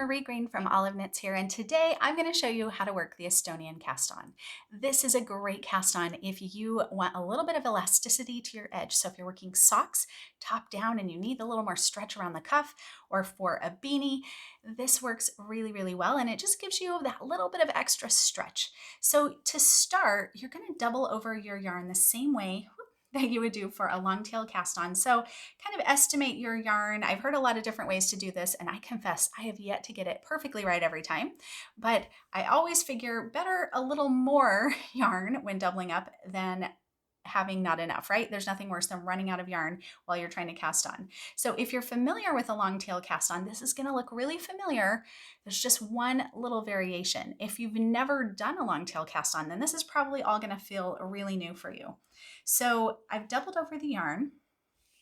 Greene from Olive Knits here, and today I'm going to show you how to work the Estonian cast on. This is a great cast on if you want a little bit of elasticity to your edge. So if you're working socks top down and you need a little more stretch around the cuff, or for a beanie, this works really, really well, and it just gives you that little bit of extra stretch. So to start, you're going to double over your yarn the same way that you would do for a long tail cast on. So kind of estimate your yarn. I've heard a lot of different ways to do this, and I confess I have yet to get it perfectly right every time, but I always figure better a little more yarn when doubling up than having not enough, right? There's nothing worse than running out of yarn while you're trying to cast on. So if you're familiar with a long tail cast on, this is going to look really familiar. There's just one little variation. If you've never done a long tail cast on, then this is probably all going to feel really new for you. So I've doubled over the yarn,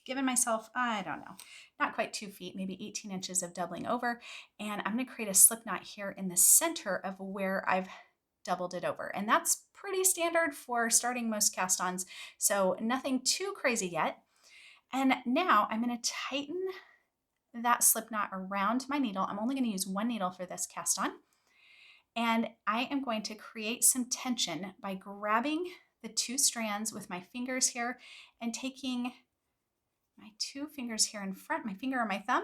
given myself, I don't know, not quite 2 feet, maybe 18 inches of doubling over. And I'm going to create a slip knot here in the center of where I've doubled it over. And that's pretty standard for starting most cast-ons, so nothing too crazy yet. And now I'm going to tighten that slip knot around my needle. I'm only going to use one needle for this cast on. And I am going to create some tension by grabbing the two strands with my fingers here and taking my two fingers here in front, my finger and my thumb,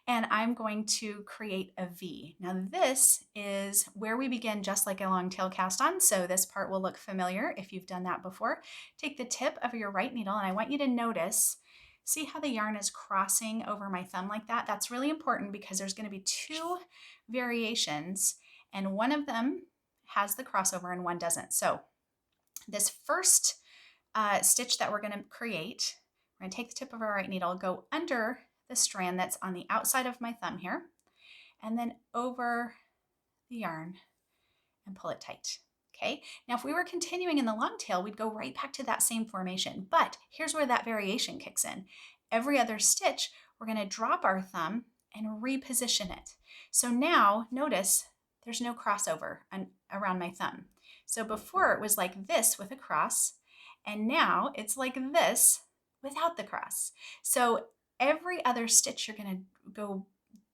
and I'm going to create a V. Now this is where we begin, just like a long tail cast on, so this part will look familiar if you've done that before. Take the tip of your right needle, and I want you to notice, see how the yarn is crossing over my thumb like that? That's really important because there's going to be two variations, and one of them has the crossover and one doesn't. So this first stitch that we're going to create, we're going to take the tip of our right needle, go under the strand that's on the outside of my thumb here, and then over the yarn and pull it tight. Okay, now if we were continuing in the long tail, we'd go right back to that same formation, but here's where that variation kicks in. Every other stitch, we're going to drop our thumb and reposition it. So now notice there's no crossover around my thumb. So before it was like this with a cross, and now it's like this without the cross. So every other stitch, you're going to go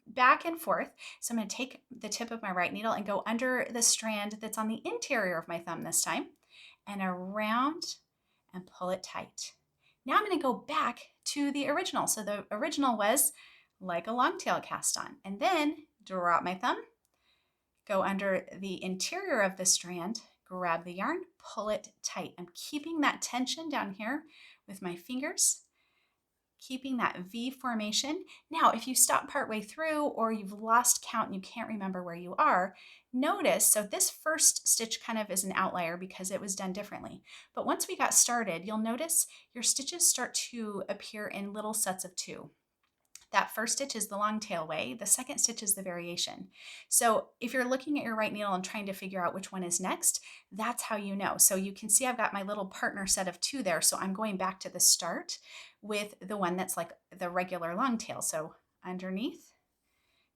back and forth. So I'm going to take the tip of my right needle and go under the strand that's on the interior of my thumb this time, and around and pull it tight. Now I'm going to go back to the original. So the original was like a long tail cast on, and then drop my thumb, go under the interior of the strand, grab the yarn, pull it tight. I'm keeping that tension down here with my fingers, keeping that V formation. Now, if you stop partway through or you've lost count and you can't remember where you are, notice, so this first stitch kind of is an outlier because it was done differently. But once we got started, you'll notice your stitches start to appear in little sets of two. That first stitch is the long tail way. The second stitch is the variation. So if you're looking at your right needle and trying to figure out which one is next, that's how you know. So you can see I've got my little partner set of two there. So I'm going back to the start with the one that's like the regular long tail. So underneath,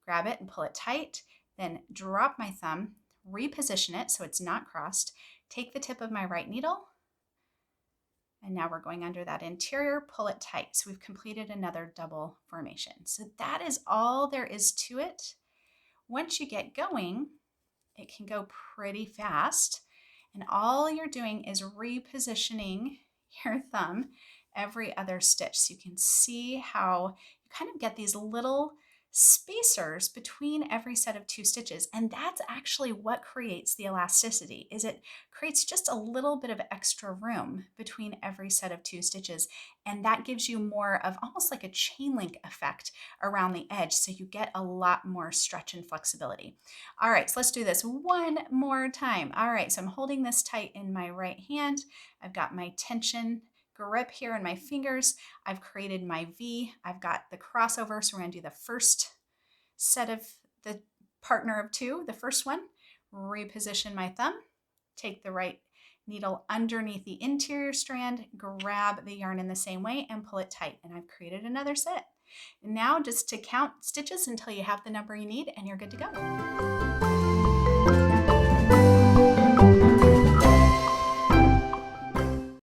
grab it and pull it tight, then drop my thumb, reposition it so it's not crossed, take the tip of my right needle, and now we're going under that interior, pull it tight. So we've completed another double formation. So that is all there is to it. Once you get going, it can go pretty fast. And all you're doing is repositioning your thumb every other stitch. So you can see how you kind of get these little spacers between every set of two stitches, and that's actually what creates the elasticity. Is it creates just a little bit of extra room between every set of two stitches, and that gives you more of almost like a chain link effect around the edge, so you get a lot more stretch and flexibility. All right, so let's do this one more time. All right, so I'm holding this tight in my right hand. I've got my tension grip here in my fingers. I've created my V. I've got the crossover, so we're going to do the first set of the partner of two, the first one, reposition my thumb, take the right needle underneath the interior strand, grab the yarn in the same way and pull it tight, and I've created another set. And now just to count stitches until you have the number you need and you're good to go.